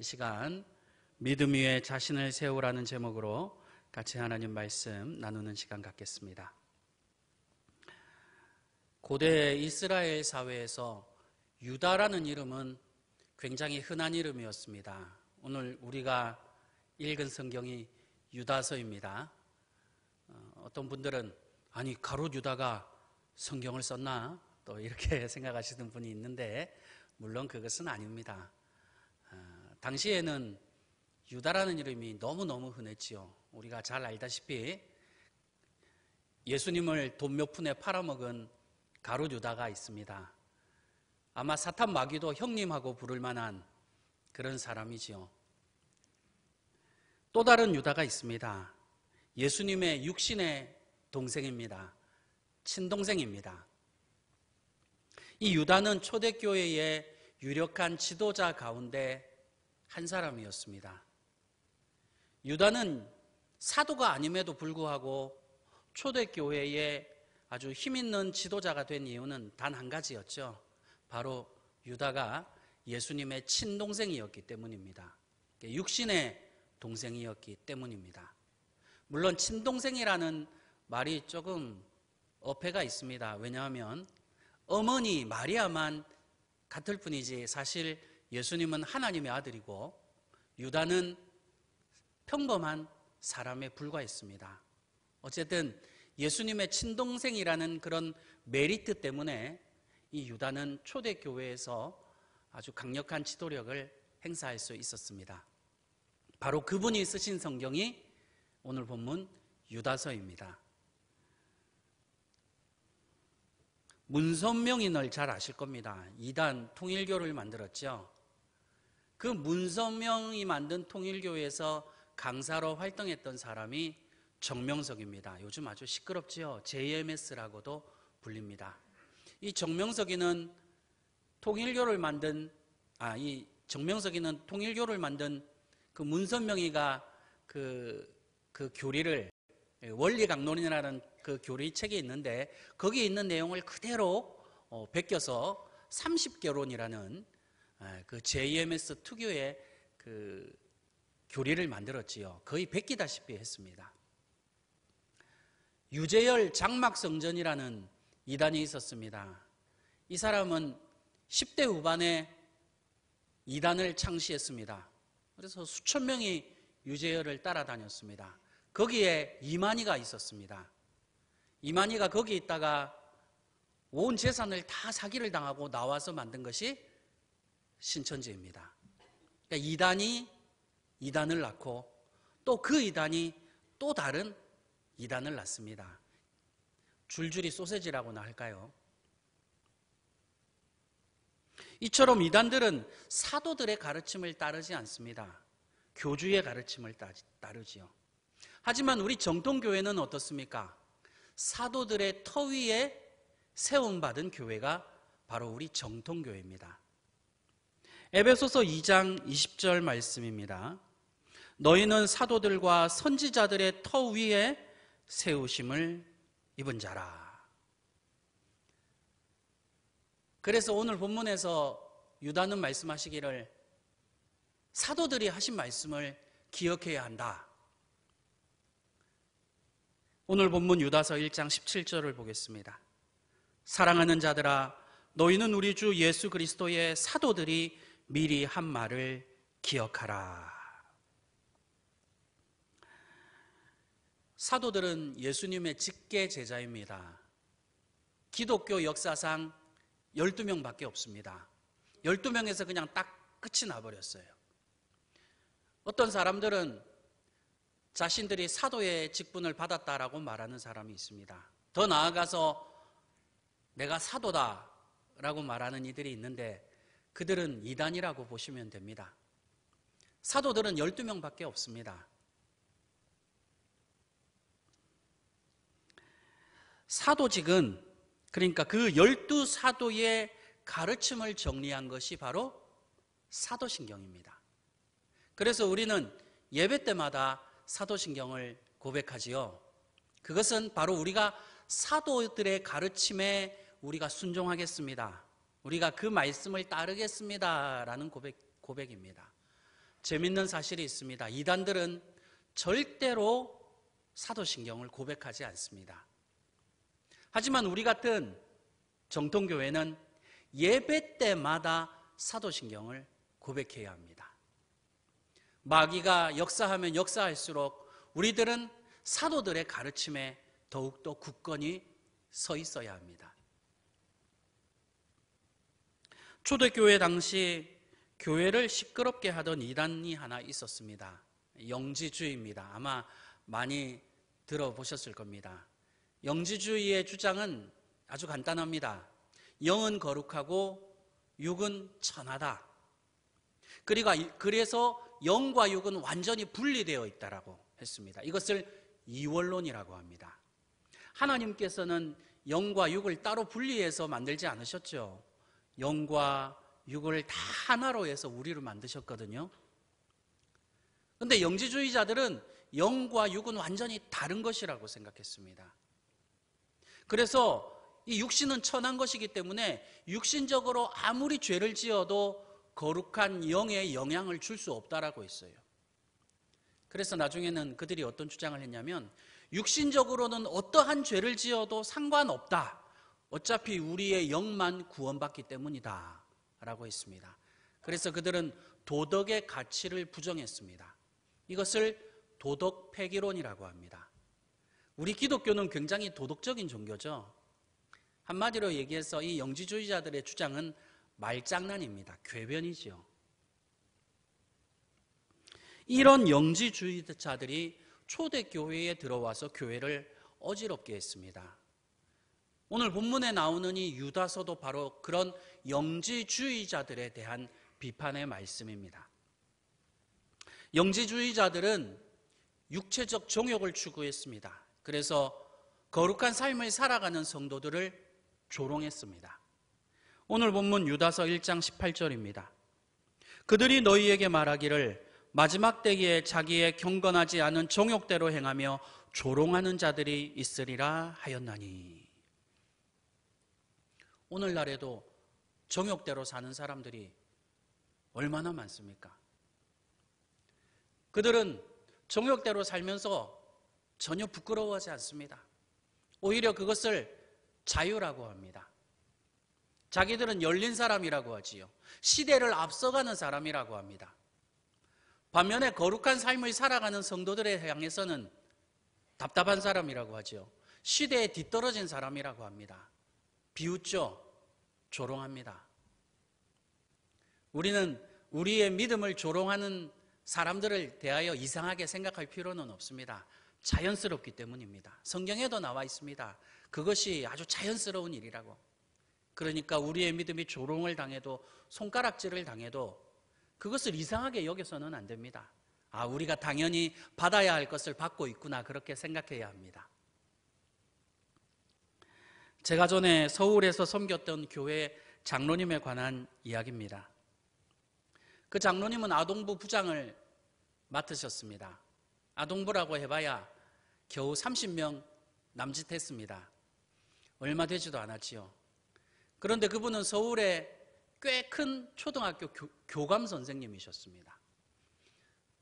시간 믿음 위에 자신을 세우라는 제목으로 같이 하나님 말씀 나누는 시간 갖겠습니다. 고대 이스라엘 사회에서 유다라는 이름은 굉장히 흔한 이름이었습니다. 오늘 우리가 읽은 성경이 유다서입니다. 어떤 분들은 아니 가롯 유다가 성경을 썼나? 또 이렇게 생각하시는 분이 있는데 물론 그것은 아닙니다. 당시에는 유다라는 이름이 너무너무 흔했지요. 우리가 잘 알다시피 예수님을 돈 몇 푼에 팔아먹은 가롯 유다가 있습니다. 아마 사탄 마귀도 형님하고 부를 만한 그런 사람이지요. 또 다른 유다가 있습니다. 예수님의 육신의 동생입니다. 친동생입니다. 이 유다는 초대교회의 유력한 지도자 가운데 한 사람이었습니다. 유다는 사도가 아님에도 불구하고 초대교회의 아주 힘있는 지도자가 된 이유는 단 한 가지였죠. 바로 유다가 예수님의 친동생이었기 때문입니다. 육신의 동생이었기 때문입니다. 물론 친동생이라는 말이 조금 어폐가 있습니다. 왜냐하면 어머니 마리아만 같을 뿐이지 사실 예수님은 하나님의 아들이고 유다는 평범한 사람에 불과했습니다. 어쨌든 예수님의 친동생이라는 그런 메리트 때문에 이 유다는 초대교회에서 아주 강력한 지도력을 행사할 수 있었습니다. 바로 그분이 쓰신 성경이 오늘 본문 유다서입니다. 문선명인을 잘 아실 겁니다. 이단 통일교를 만들었죠. 그 문선명이 만든 통일교에서 강사로 활동했던 사람이 정명석입니다. 요즘 아주 시끄럽지요. JMS라고도 불립니다. 이 정명석이는 통일교를 만든 그 문선명이가 그 교리를 원리강론이라는 그 교리책이 있는데 거기에 있는 내용을 그대로 베껴서 30개론이라는 그 JMS 특유의 그 교리를 만들었지요. 거의 베끼다시피 했습니다. 유재열 장막성전이라는 이단이 있었습니다. 이 사람은 10대 후반에 이단을 창시했습니다. 그래서 수천 명이 유재열을 따라다녔습니다. 거기에 이만희가 있었습니다. 이만희가 거기 있다가 온 재산을 다 사기를 당하고 나와서 만든 것이 신천지입니다. 그러니까 이단이 이단을 낳고 또 그 이단이 또 다른 이단을 낳습니다. 줄줄이 소세지라고나 할까요? 이처럼 이단들은 사도들의 가르침을 따르지 않습니다. 교주의 가르침을 따르지요. 하지만 우리 정통교회는 어떻습니까? 사도들의 터 위에 세움받은 교회가 바로 우리 정통교회입니다. 에베소서 2장 20절 말씀입니다. 너희는 사도들과 선지자들의 터 위에 세우심을 입은 자라. 그래서 오늘 본문에서 유다는 말씀하시기를 사도들이 하신 말씀을 기억해야 한다. 오늘 본문 유다서 1장 17절을 보겠습니다. 사랑하는 자들아 너희는 우리 주 예수 그리스도의 사도들이 미리 한 말을 기억하라. 사도들은 예수님의 직계 제자입니다. 기독교 역사상 12명밖에 없습니다. 12명에서 그냥 딱 끝이 나버렸어요. 어떤 사람들은 자신들이 사도의 직분을 받았다라고 말하는 사람이 있습니다. 더 나아가서 내가 사도다라고 말하는 이들이 있는데 그들은 이단이라고 보시면 됩니다. 사도들은 12명밖에 없습니다. 사도직은 그러니까 그 12사도의 가르침을 정리한 것이 바로 사도신경입니다. 그래서 우리는 예배 때마다 사도신경을 고백하지요. 그것은 바로 우리가 사도들의 가르침에 우리가 순종하겠습니다. 우리가 그 말씀을 따르겠습니다 라는 고백입니다. 재밌는 사실이 있습니다. 이단들은 절대로 사도신경을 고백하지 않습니다. 하지만 우리 같은 정통교회는 예배 때마다 사도신경을 고백해야 합니다. 마귀가 역사하면 역사할수록 우리들은 사도들의 가르침에 더욱더 굳건히 서 있어야 합니다. 초대교회 당시 교회를 시끄럽게 하던 이단이 하나 있었습니다. 영지주의입니다. 아마 많이 들어보셨을 겁니다. 영지주의의 주장은 아주 간단합니다. 영은 거룩하고 육은 천하다. 그래서 영과 육은 완전히 분리되어 있다라고 했습니다. 이것을 이원론이라고 합니다. 하나님께서는 영과 육을 따로 분리해서 만들지 않으셨죠. 영과 육을 다 하나로 해서 우리를 만드셨거든요. 그런데 영지주의자들은 영과 육은 완전히 다른 것이라고 생각했습니다. 그래서 이 육신은 천한 것이기 때문에 육신적으로 아무리 죄를 지어도 거룩한 영에 영향을 줄 수 없다라고 했어요. 그래서 나중에는 그들이 어떤 주장을 했냐면 육신적으로는 어떠한 죄를 지어도 상관없다. 어차피 우리의 영만 구원받기 때문이다 라고 했습니다. 그래서 그들은 도덕의 가치를 부정했습니다. 이것을 도덕 폐기론이라고 합니다. 우리 기독교는 굉장히 도덕적인 종교죠. 한마디로 얘기해서 이 영지주의자들의 주장은 말장난입니다. 궤변이죠. 이런 영지주의자들이 초대교회에 들어와서 교회를 어지럽게 했습니다. 오늘 본문에 나오는 이 유다서도 바로 그런 영지주의자들에 대한 비판의 말씀입니다. 영지주의자들은 육체적 정욕을 추구했습니다. 그래서 거룩한 삶을 살아가는 성도들을 조롱했습니다. 오늘 본문 유다서 1장 18절입니다. 그들이 너희에게 말하기를 마지막 때에 자기의 경건하지 않은 정욕대로 행하며 조롱하는 자들이 있으리라 하였나니. 오늘날에도 정욕대로 사는 사람들이 얼마나 많습니까? 그들은 정욕대로 살면서 전혀 부끄러워하지 않습니다. 오히려 그것을 자유라고 합니다. 자기들은 열린 사람이라고 하지요. 시대를 앞서가는 사람이라고 합니다. 반면에 거룩한 삶을 살아가는 성도들에 향해서는 답답한 사람이라고 하죠. 시대에 뒤떨어진 사람이라고 합니다. 비웃죠. 조롱합니다. 우리는 우리의 믿음을 조롱하는 사람들을 대하여 이상하게 생각할 필요는 없습니다. 자연스럽기 때문입니다. 성경에도 나와 있습니다. 그것이 아주 자연스러운 일이라고. 그러니까 우리의 믿음이 조롱을 당해도 손가락질을 당해도 그것을 이상하게 여겨서는 안 됩니다. 아, 우리가 당연히 받아야 할 것을 받고 있구나 그렇게 생각해야 합니다. 제가 전에 서울에서 섬겼던 교회 장로님에 관한 이야기입니다. 그 장로님은 아동부 부장을 맡으셨습니다. 아동부라고 해봐야 겨우 30명 남짓했습니다. 얼마 되지도 않았지요. 그런데 그분은 서울에 꽤 큰 초등학교 교감 선생님이셨습니다.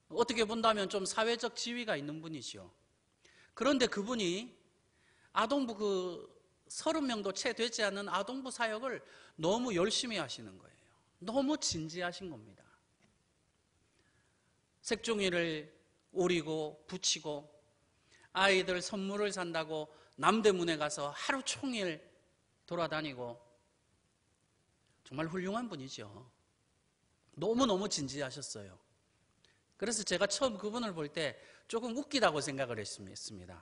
어떻게 본다면 좀 사회적 지위가 있는 분이시요. 그런데 그분이 아동부 30명도 채 되지 않는 아동부 사역을 너무 열심히 하시는 거예요. 너무 진지하신 겁니다. 색종이를 오리고 붙이고 아이들 선물을 산다고 남대문에 가서 하루 종일 돌아다니고 정말 훌륭한 분이죠. 너무너무 진지하셨어요. 그래서 제가 처음 그분을 볼 때 조금 웃기다고 생각을 했습니다.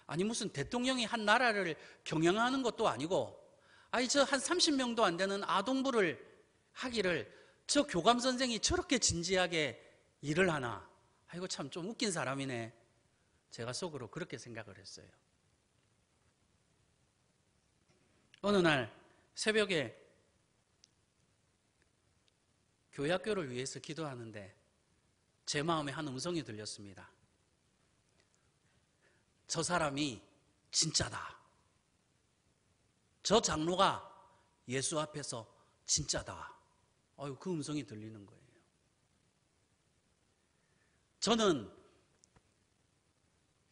아니 무슨 대통령이 한 나라를 경영하는 것도 아니고 아니 저 한 30명도 안 되는 아동부를 하기를 저 교감 선생이 저렇게 진지하게 일을 하나. 아이고 참 좀 웃긴 사람이네. 제가 속으로 그렇게 생각을 했어요. 어느 날 새벽에 교회 학교를 위해서 기도하는데 제 마음에 한 음성이 들렸습니다. 저 사람이 진짜다. 저 장로가 예수 앞에서 진짜다. 그 음성이 들리는 거예요. 저는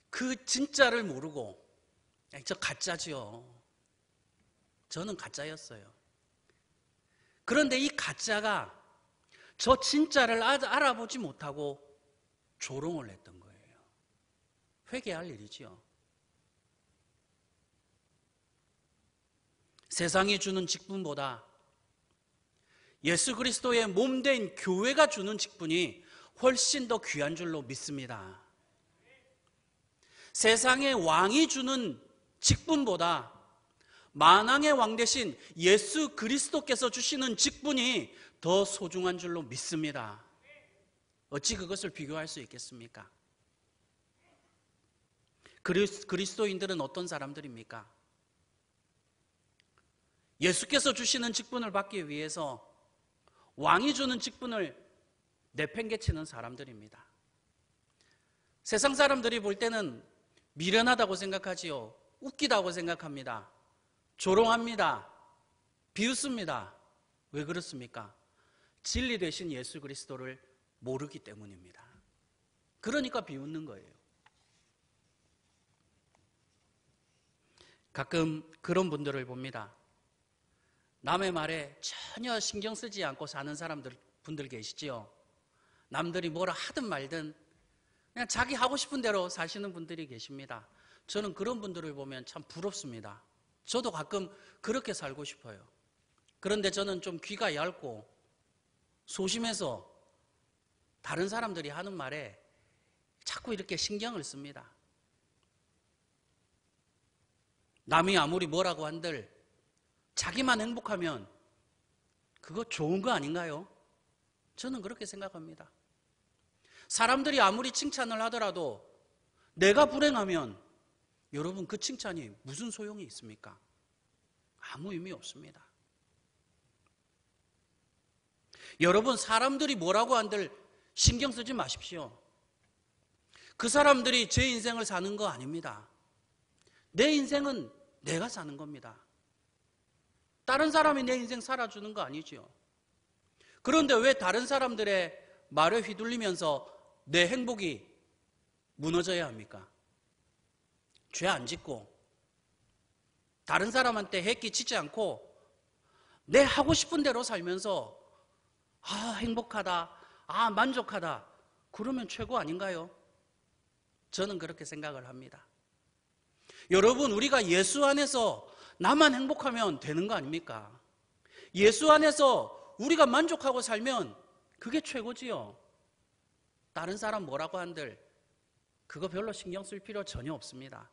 그 진짜를 모르고 저 가짜지요. 저는 가짜였어요. 그런데 이 가짜가 저 진짜를 알아보지 못하고 조롱을 했던 거예요. 회개할 일이지요. 세상이 주는 직분보다 예수 그리스도의 몸된 교회가 주는 직분이 훨씬 더 귀한 줄로 믿습니다. 세상의 왕이 주는 직분보다 만왕의 왕 대신 예수 그리스도께서 주시는 직분이 더 소중한 줄로 믿습니다. 어찌 그것을 비교할 수 있겠습니까? 그리스도인들은 어떤 사람들입니까? 예수께서 주시는 직분을 받기 위해서 왕이 주는 직분을 내팽개치는 사람들입니다. 세상 사람들이 볼 때는 미련하다고 생각하지요. 웃기다고 생각합니다. 조롱합니다. 비웃습니다. 왜 그렇습니까? 진리 되신 예수 그리스도를 모르기 때문입니다. 그러니까 비웃는 거예요. 가끔 그런 분들을 봅니다. 남의 말에 전혀 신경 쓰지 않고 사는 분들 계시지요. 남들이 뭐라 하든 말든 그냥 자기 하고 싶은 대로 사시는 분들이 계십니다. 저는 그런 분들을 보면 참 부럽습니다. 저도 가끔 그렇게 살고 싶어요. 그런데 저는 좀 귀가 얇고 소심해서 다른 사람들이 하는 말에 자꾸 이렇게 신경을 씁니다. 남이 아무리 뭐라고 한들 자기만 행복하면 그거 좋은 거 아닌가요? 저는 그렇게 생각합니다. 사람들이 아무리 칭찬을 하더라도 내가 불행하면 여러분 그 칭찬이 무슨 소용이 있습니까? 아무 의미 없습니다. 여러분 사람들이 뭐라고 한들 신경 쓰지 마십시오. 그 사람들이 제 인생을 사는 거 아닙니다. 내 인생은 내가 사는 겁니다. 다른 사람이 내 인생 살아주는 거 아니죠. 그런데 왜 다른 사람들의 말에 휘둘리면서 내 행복이 무너져야 합니까? 죄 안 짓고 다른 사람한테 해끼치지 않고 내 하고 싶은 대로 살면서 행복하다, 만족하다 그러면 최고 아닌가요? 저는 그렇게 생각을 합니다. 여러분 우리가 예수 안에서 나만 행복하면 되는 거 아닙니까? 예수 안에서 우리가 만족하고 살면 그게 최고지요. 다른 사람 뭐라고 한들 그거 별로 신경 쓸 필요 전혀 없습니다.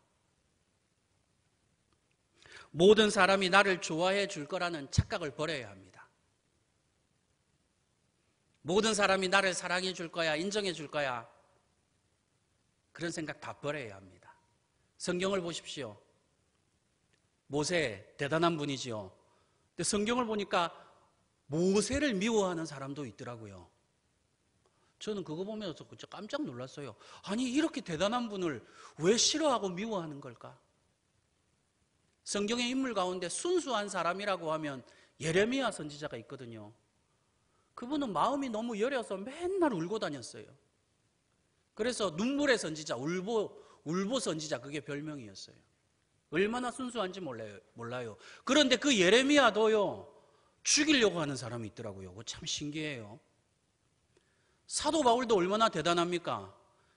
모든 사람이 나를 좋아해 줄 거라는 착각을 버려야 합니다. 모든 사람이 나를 사랑해 줄 거야, 인정해 줄 거야 그런 생각 다 버려야 합니다. 성경을 보십시오. 모세 대단한 분이지요. 근데 성경을 보니까 모세를 미워하는 사람도 있더라고요. 저는 그거 보면서 깜짝 놀랐어요. 아니 이렇게 대단한 분을 왜 싫어하고 미워하는 걸까? 성경의 인물 가운데 순수한 사람이라고 하면 예레미야 선지자가 있거든요. 그분은 마음이 너무 여려서 맨날 울고 다녔어요. 그래서 눈물의 선지자, 울보 선지자 그게 별명이었어요. 얼마나 순수한지 몰라요. 그런데 그 예레미야도요 죽이려고 하는 사람이 있더라고요. 그거 참 신기해요. 사도 바울도 얼마나 대단합니까?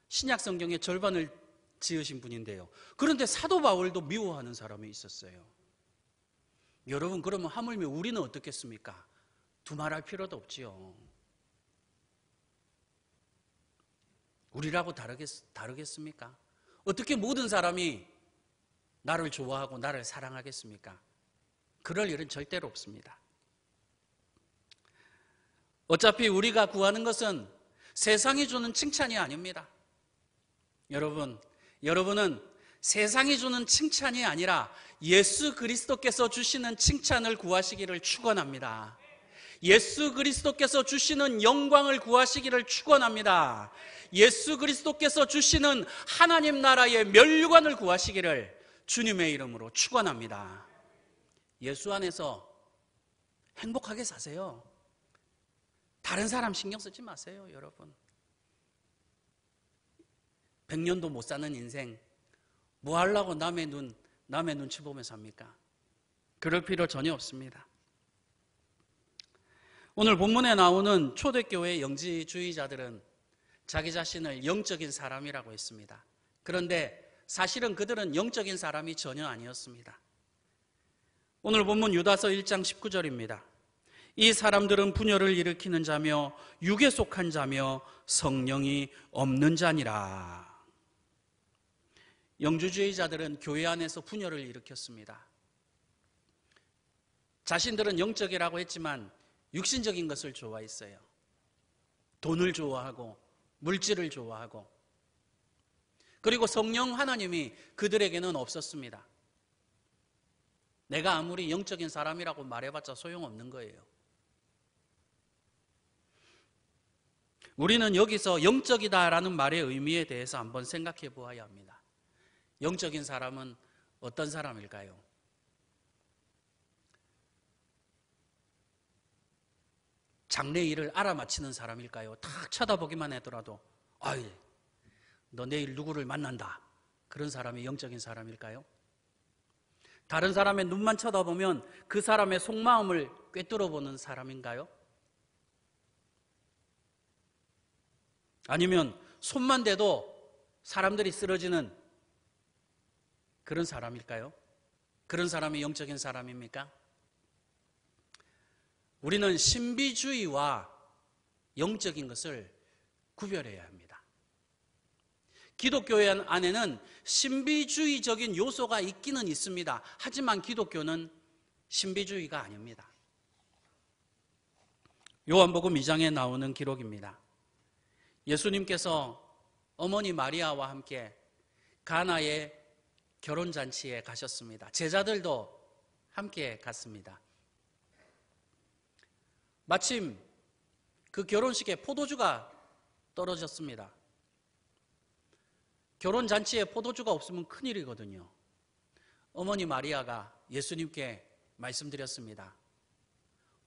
신약 성경의 절반을 지으신 분인데요. 그런데 사도 바울도 미워하는 사람이 있었어요. 여러분 그러면 하물며 우리는 어떻겠습니까? 두말할 필요도 없지요. 우리라고 다르겠습니까? 어떻게 모든 사람이 나를 좋아하고 나를 사랑하겠습니까? 그럴 일은 절대로 없습니다. 어차피 우리가 구하는 것은 세상이 주는 칭찬이 아닙니다. 여러분은 세상이 주는 칭찬이 아니라 예수 그리스도께서 주시는 칭찬을 구하시기를 축원합니다. 예수 그리스도께서 주시는 영광을 구하시기를 축원합니다. 예수 그리스도께서 주시는 하나님 나라의 멸관을 구하시기를 주님의 이름으로 축원합니다. 예수 안에서 행복하게 사세요. 다른 사람 신경 쓰지 마세요, 여러분. 100년도 못 사는 인생 뭐 하려고 남의 눈치 보면서 삽니까? 그럴 필요 전혀 없습니다. 오늘 본문에 나오는 초대교회 영지주의자들은 자기 자신을 영적인 사람이라고 했습니다. 그런데 사실은 그들은 영적인 사람이 전혀 아니었습니다. 오늘 본문 유다서 1장 19절입니다. 이 사람들은 분열을 일으키는 자며 육에 속한 자며 성령이 없는 자니라. 영주주의자들은 교회 안에서 분열을 일으켰습니다. 자신들은 영적이라고 했지만 육신적인 것을 좋아했어요. 돈을 좋아하고 물질을 좋아하고, 그리고 성령 하나님이 그들에게는 없었습니다. 내가 아무리 영적인 사람이라고 말해봤자 소용없는 거예요. 우리는 여기서 영적이다라는 말의 의미에 대해서 한번 생각해 보아야 합니다. 영적인 사람은 어떤 사람일까요? 장래 일을 알아맞히는 사람일까요? 탁 쳐다보기만 하더라도 아이, 너 내일 누구를 만난다, 그런 사람이 영적인 사람일까요? 다른 사람의 눈만 쳐다보면 그 사람의 속마음을 꿰뚫어 보는 사람인가요? 아니면 손만 대도 사람들이 쓰러지는 그런 사람일까요? 그런 사람이 영적인 사람입니까? 우리는 신비주의와 영적인 것을 구별해야 합니다. 기독교 안에는 신비주의적인 요소가 있기는 있습니다. 하지만 기독교는 신비주의가 아닙니다. 요한복음 2장에 나오는 기록입니다. 예수님께서 어머니 마리아와 함께 가나의 결혼잔치에 가셨습니다. 제자들도 함께 갔습니다. 마침 그 결혼식에 포도주가 떨어졌습니다. 결혼잔치에 포도주가 없으면 큰일이거든요. 어머니 마리아가 예수님께 말씀드렸습니다.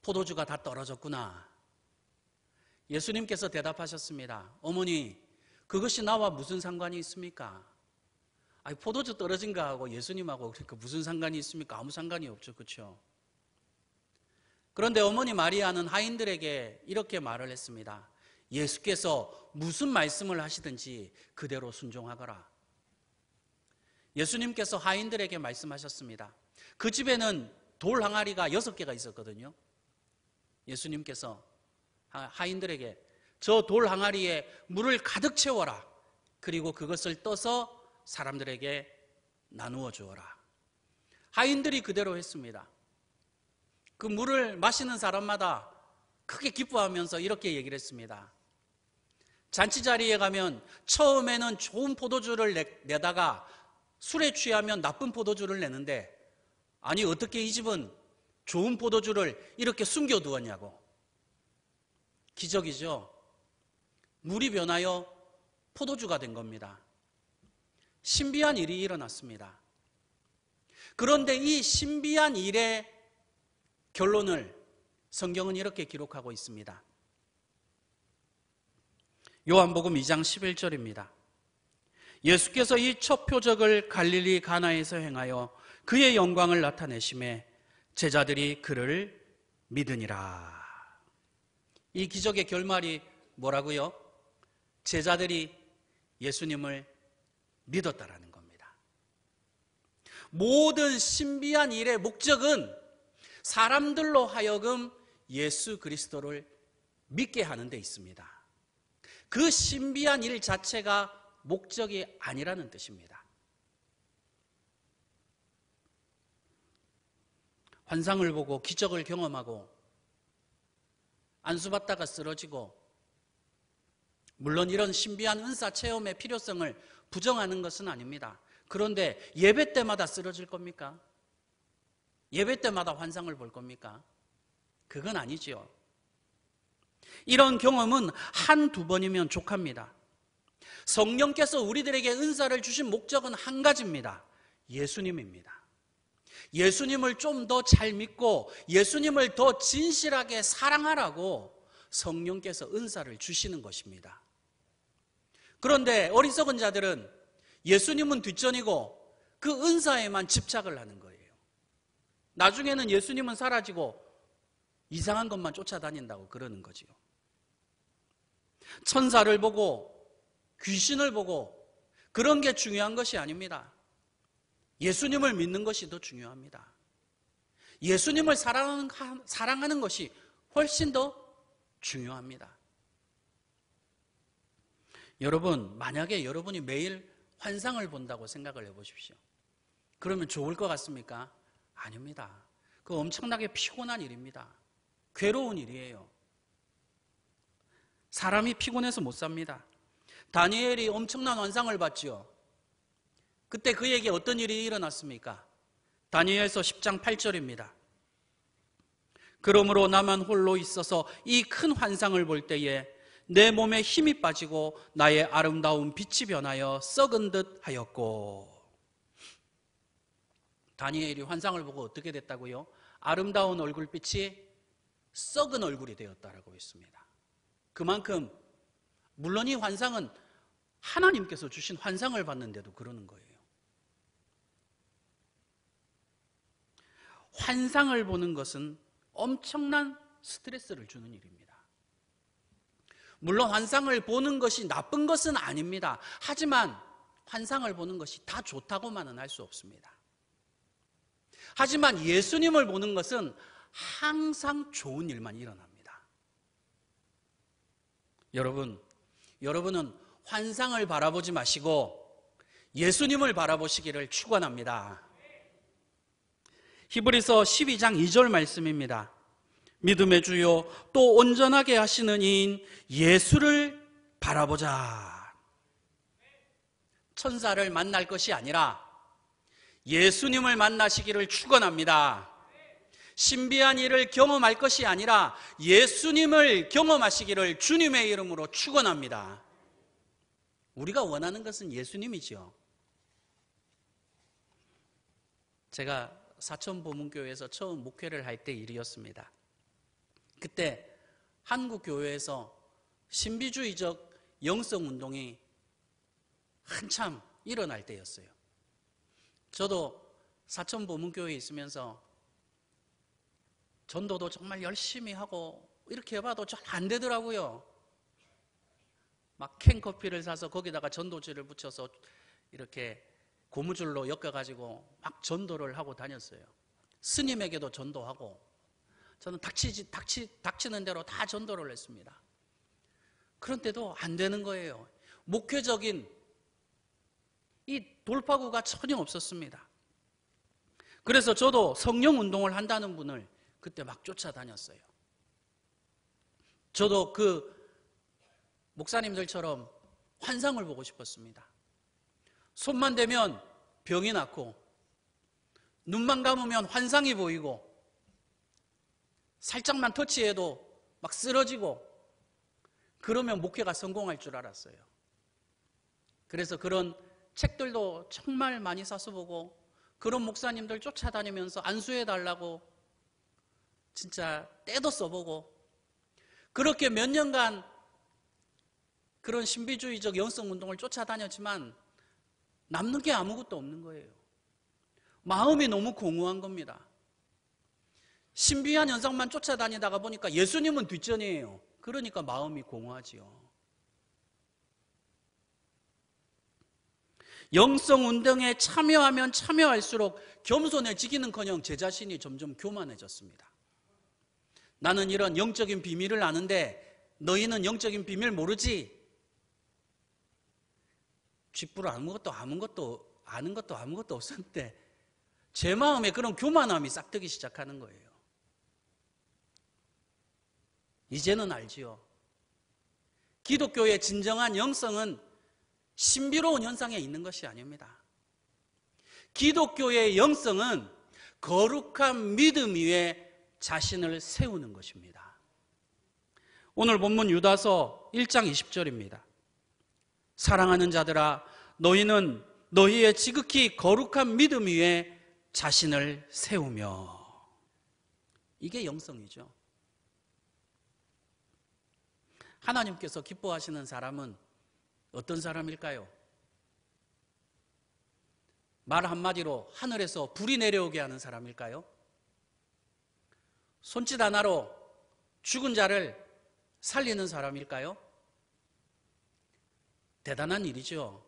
포도주가 다 떨어졌구나. 예수님께서 대답하셨습니다. 어머니, 그것이 나와 무슨 상관이 있습니까? 아니, 포도주 떨어진 거하고 예수님하고 그러니까 무슨 상관이 있습니까? 아무 상관이 없죠. 그렇죠? 그런데 어머니 마리아는 하인들에게 이렇게 말을 했습니다. 예수께서 무슨 말씀을 하시든지 그대로 순종하거라. 예수님께서 하인들에게 말씀하셨습니다. 그 집에는 돌 항아리가 6개가 있었거든요. 예수님께서 하인들에게 저 돌 항아리에 물을 가득 채워라. 그리고 그것을 떠서 사람들에게 나누어 주어라. 하인들이 그대로 했습니다. 그 물을 마시는 사람마다 크게 기뻐하면서 이렇게 얘기를 했습니다. 잔치 자리에 가면 처음에는 좋은 포도주를 내다가 술에 취하면 나쁜 포도주를 내는데, 아니 어떻게 이 집은 좋은 포도주를 이렇게 숨겨두었냐고. 기적이죠. 물이 변하여 포도주가 된 겁니다. 신비한 일이 일어났습니다. 그런데 이 신비한 일의 결론을 성경은 이렇게 기록하고 있습니다. 요한복음 2장 11절입니다. 예수께서 이 첫 표적을 갈릴리 가나에서 행하여 그의 영광을 나타내심에 제자들이 그를 믿으니라. 이 기적의 결말이 뭐라고요? 제자들이 예수님을 믿었다라는 겁니다. 모든 신비한 일의 목적은 사람들로 하여금 예수 그리스도를 믿게 하는 데 있습니다. 그 신비한 일 자체가 목적이 아니라는 뜻입니다. 환상을 보고 기적을 경험하고 안수받다가 쓰러지고, 물론 이런 신비한 은사 체험의 필요성을 부정하는 것은 아닙니다. 그런데 예배 때마다 쓰러질 겁니까? 예배 때마다 환상을 볼 겁니까? 그건 아니죠. 이런 경험은 한두 번이면 족합니다. 성령께서 우리들에게 은사를 주신 목적은 한 가지입니다. 예수님입니다. 예수님을 좀 더 잘 믿고 예수님을 더 진실하게 사랑하라고 성령께서 은사를 주시는 것입니다. 그런데 어리석은 자들은 예수님은 뒷전이고 그 은사에만 집착을 하는 거예요. 나중에는 예수님은 사라지고 이상한 것만 쫓아다닌다고 그러는 거지요. 천사를 보고 귀신을 보고 그런 게 중요한 것이 아닙니다. 예수님을 믿는 것이 더 중요합니다. 예수님을 사랑하는 것이 훨씬 더 중요합니다. 여러분, 만약에 여러분이 매일 환상을 본다고 생각을 해보십시오. 그러면 좋을 것 같습니까? 아닙니다. 그거 엄청나게 피곤한 일입니다. 괴로운 일이에요. 사람이 피곤해서 못 삽니다. 다니엘이 엄청난 환상을 봤지요. 그때 그에게 어떤 일이 일어났습니까? 다니엘서 10장 8절입니다. 그러므로 나만 홀로 있어서 이 큰 환상을 볼 때에 내 몸에 힘이 빠지고 나의 아름다운 빛이 변하여 썩은 듯 하였고. 다니엘이 환상을 보고 어떻게 됐다고요? 아름다운 얼굴빛이 썩은 얼굴이 되었다라고 했습니다. 그만큼 물론 이 환상은 하나님께서 주신 환상을 봤는데도 그러는 거예요. 환상을 보는 것은 엄청난 스트레스를 주는 일입니다. 물론 환상을 보는 것이 나쁜 것은 아닙니다. 하지만 환상을 보는 것이 다 좋다고만은 할 수 없습니다. 하지만 예수님을 보는 것은 항상 좋은 일만 일어납니다. 여러분은 환상을 바라보지 마시고 예수님을 바라보시기를 축원합니다. 히브리서 12장 2절 말씀입니다. 믿음의 주요 또 온전하게 하시는 이인 예수를 바라보자. 천사를 만날 것이 아니라 예수님을 만나시기를 축원합니다. 신비한 일을 경험할 것이 아니라 예수님을 경험하시기를 주님의 이름으로 축원합니다. 우리가 원하는 것은 예수님이죠. 제가 사천보문교회에서 처음 목회를 할 때 일이었습니다. 그때 한국 교회에서 신비주의적 영성운동이 한참 일어날 때였어요. 저도 사천보문교회에 있으면서 전도도 정말 열심히 하고 이렇게 해봐도 잘 안 되더라고요. 막 캔커피를 사서 거기다가 전도지를 붙여서 이렇게 고무줄로 엮어가지고 막 전도를 하고 다녔어요. 스님에게도 전도하고 저는 닥치는 대로 다 전도를 했습니다. 그런데도 안 되는 거예요. 목회적인 이 돌파구가 전혀 없었습니다. 그래서 저도 성령 운동을 한다는 분을 그때 막 쫓아다녔어요. 저도 그 목사님들처럼 환상을 보고 싶었습니다. 손만 대면 병이 낫고 눈만 감으면 환상이 보이고 살짝만 터치해도 막 쓰러지고 그러면 목회가 성공할 줄 알았어요. 그래서 그런 책들도 정말 많이 사서 보고 그런 목사님들 쫓아다니면서 안수해달라고 진짜 때도 써보고 그렇게 몇 년간 그런 신비주의적 영성운동을 쫓아다녔지만 남는 게 아무것도 없는 거예요. 마음이 너무 공허한 겁니다. 신비한 현상만 쫓아다니다가 보니까 예수님은 뒷전이에요. 그러니까 마음이 공허하지요. 영성운동에 참여하면 참여할수록 겸손해지기는커녕 제 자신이 점점 교만해졌습니다. 나는 이런 영적인 비밀을 아는데 너희는 영적인 비밀 모르지? 쥐뿔 아는 것도 아무것도 없었는데 제 마음에 그런 교만함이 싹트기 시작하는 거예요. 이제는 알지요. 기독교의 진정한 영성은 신비로운 현상에 있는 것이 아닙니다. 기독교의 영성은 거룩한 믿음 위에 자신을 세우는 것입니다. 오늘 본문 유다서 1장 20절입니다. 사랑하는 자들아 너희는 너희의 지극히 거룩한 믿음 위에 자신을 세우며. 이게 영성이죠. 하나님께서 기뻐하시는 사람은 어떤 사람일까요? 말 한마디로 하늘에서 불이 내려오게 하는 사람일까요? 손짓 하나로 죽은 자를 살리는 사람일까요? 대단한 일이죠.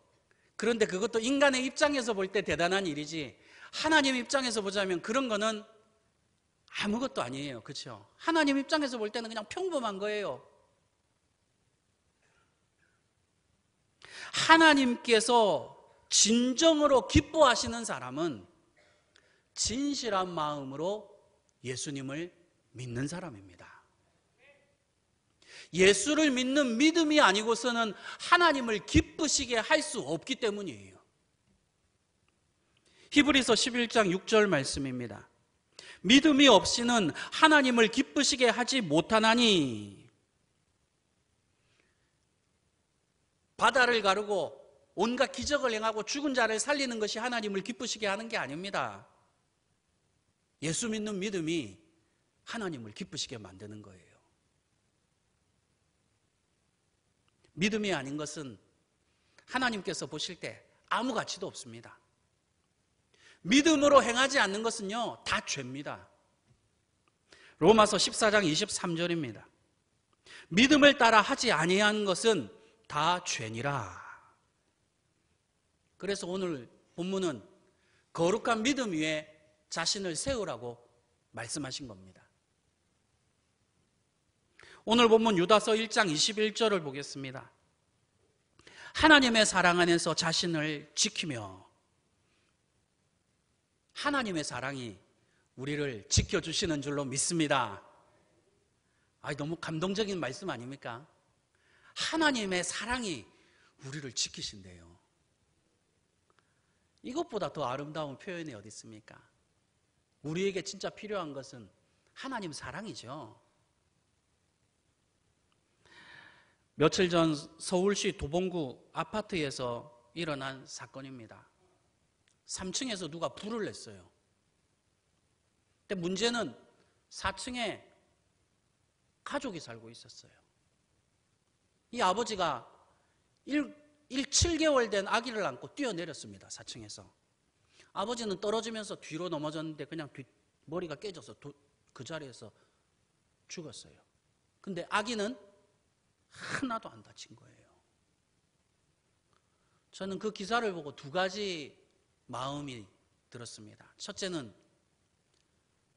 그런데 그것도 인간의 입장에서 볼 때 대단한 일이지, 하나님 입장에서 보자면 그런 거는 아무것도 아니에요. 그렇죠? 하나님 입장에서 볼 때는 그냥 평범한 거예요. 하나님께서 진정으로 기뻐하시는 사람은 진실한 마음으로 예수님을 믿는 사람입니다. 예수를 믿는 믿음이 아니고서는 하나님을 기쁘시게 할 수 없기 때문이에요. 히브리서 11장 6절 말씀입니다. 믿음이 없이는 하나님을 기쁘시게 하지 못하나니. 바다를 가르고 온갖 기적을 행하고 죽은 자를 살리는 것이 하나님을 기쁘시게 하는 게 아닙니다. 예수 믿는 믿음이 하나님을 기쁘시게 만드는 거예요. 믿음이 아닌 것은 하나님께서 보실 때 아무 가치도 없습니다. 믿음으로 행하지 않는 것은요, 다 죄입니다. 로마서 14장 23절입니다. 믿음을 따라 하지 아니한 것은 다 죄니라. 그래서 오늘 본문은 거룩한 믿음 위에 자신을 세우라고 말씀하신 겁니다. 오늘 본문 유다서 1장 21절을 보겠습니다. 하나님의 사랑 안에서 자신을 지키며. 하나님의 사랑이 우리를 지켜주시는 줄로 믿습니다. 너무 감동적인 말씀 아닙니까? 하나님의 사랑이 우리를 지키신대요. 이것보다 더 아름다운 표현이 어디 있습니까? 우리에게 진짜 필요한 것은 하나님 사랑이죠. 며칠 전 서울시 도봉구 아파트에서 일어난 사건입니다. 3층에서 누가 불을 냈어요. 근데 문제는 4층에 가족이 살고 있었어요. 이 아버지가 7개월 된 아기를 안고 뛰어내렸습니다. 4층에서. 아버지는 떨어지면서 뒤로 넘어졌는데 그냥 머리가 깨져서 그 자리에서 죽었어요. 근데 아기는 하나도 안 다친 거예요. 저는 그 기사를 보고 두 가지 마음이 들었습니다. 첫째는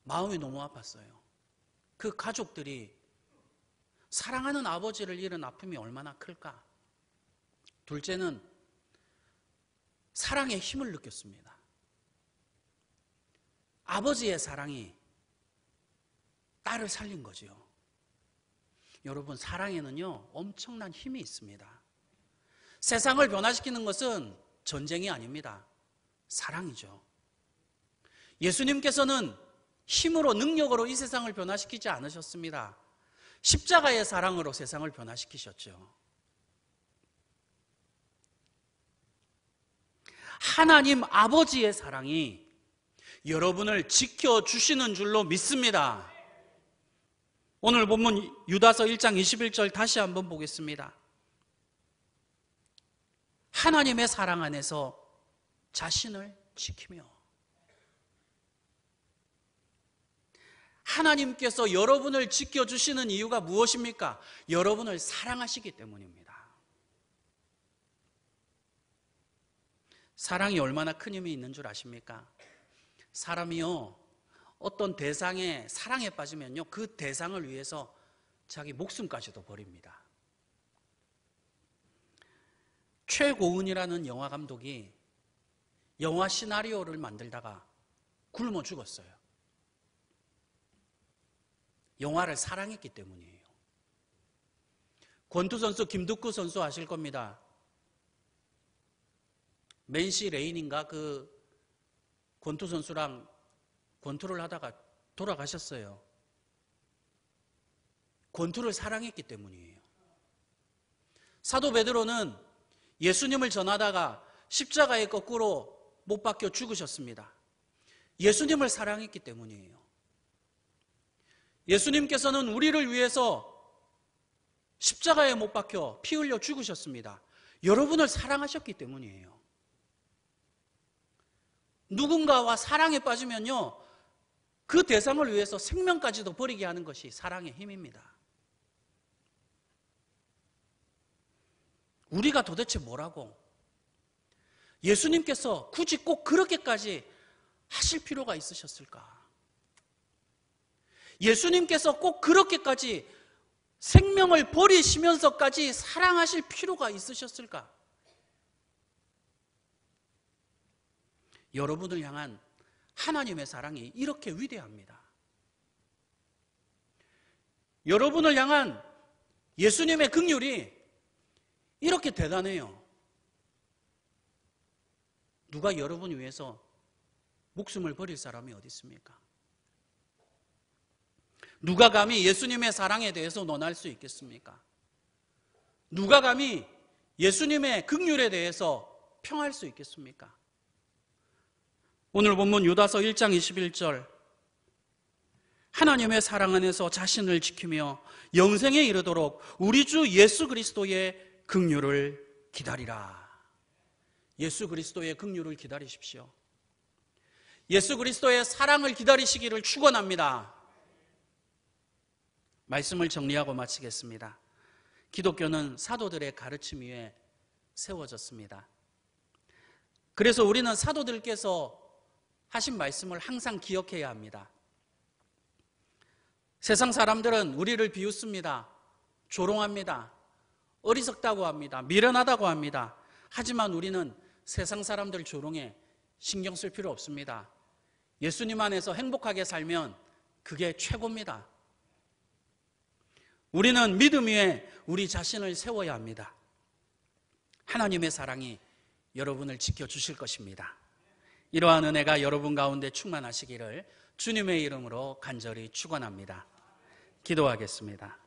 마음이 너무 아팠어요. 그 가족들이 사랑하는 아버지를 잃은 아픔이 얼마나 클까? 둘째는 사랑의 힘을 느꼈습니다. 아버지의 사랑이 딸을 살린 거죠. 여러분, 사랑에는요 엄청난 힘이 있습니다. 세상을 변화시키는 것은 전쟁이 아닙니다. 사랑이죠. 예수님께서는 힘으로 능력으로 이 세상을 변화시키지 않으셨습니다. 십자가의 사랑으로 세상을 변화시키셨죠. 하나님 아버지의 사랑이 여러분을 지켜주시는 줄로 믿습니다. 오늘 본문 유다서 1장 21절 다시 한번 보겠습니다. 하나님의 사랑 안에서 자신을 지키며. 하나님께서 여러분을 지켜주시는 이유가 무엇입니까? 여러분을 사랑하시기 때문입니다. 사랑이 얼마나 큰 힘이 있는 줄 아십니까? 사람이요, 어떤 대상에 사랑에 빠지면요, 그 대상을 위해서 자기 목숨까지도 버립니다. 최고은이라는 영화 감독이 영화 시나리오를 만들다가 굶어 죽었어요. 영화를 사랑했기 때문이에요. 권투 선수 김두구 선수 아실 겁니다. 맨시 레인인가 그 권투 선수랑 권투를 하다가 돌아가셨어요. 권투를 사랑했기 때문이에요. 사도 베드로는 예수님을 전하다가 십자가에 거꾸로 못 박혀 죽으셨습니다. 예수님을 사랑했기 때문이에요. 예수님께서는 우리를 위해서 십자가에 못 박혀 피 흘려 죽으셨습니다. 여러분을 사랑하셨기 때문이에요. 누군가와 사랑에 빠지면요, 그 대상을 위해서 생명까지도 버리게 하는 것이 사랑의 힘입니다. 우리가 도대체 뭐라고? 예수님께서 굳이 꼭 그렇게까지 하실 필요가 있으셨을까? 예수님께서 꼭 그렇게까지 생명을 버리시면서까지 사랑하실 필요가 있으셨을까? 여러분을 향한 하나님의 사랑이 이렇게 위대합니다. 여러분을 향한 예수님의 긍휼이 이렇게 대단해요. 누가 여러분을 위해서 목숨을 버릴 사람이 어디 있습니까? 누가 감히 예수님의 사랑에 대해서 논할 수 있겠습니까? 누가 감히 예수님의 긍휼에 대해서 평할 수 있겠습니까? 오늘 본문 유다서 1장 21절, 하나님의 사랑 안에서 자신을 지키며 영생에 이르도록 우리 주 예수 그리스도의 긍휼을 기다리라. 예수 그리스도의 긍휼을 기다리십시오. 예수 그리스도의 사랑을 기다리시기를 축원합니다. 말씀을 정리하고 마치겠습니다. 기독교는 사도들의 가르침 위에 세워졌습니다. 그래서 우리는 사도들께서 하신 말씀을 항상 기억해야 합니다. 세상 사람들은 우리를 비웃습니다. 조롱합니다. 어리석다고 합니다. 미련하다고 합니다. 하지만 우리는 세상 사람들 조롱에 신경 쓸 필요 없습니다. 예수님 안에서 행복하게 살면 그게 최고입니다. 우리는 믿음 위에 우리 자신을 세워야 합니다. 하나님의 사랑이 여러분을 지켜주실 것입니다. 이러한 은혜가 여러분 가운데 충만하시기를 주님의 이름으로 간절히 축원합니다. 기도하겠습니다.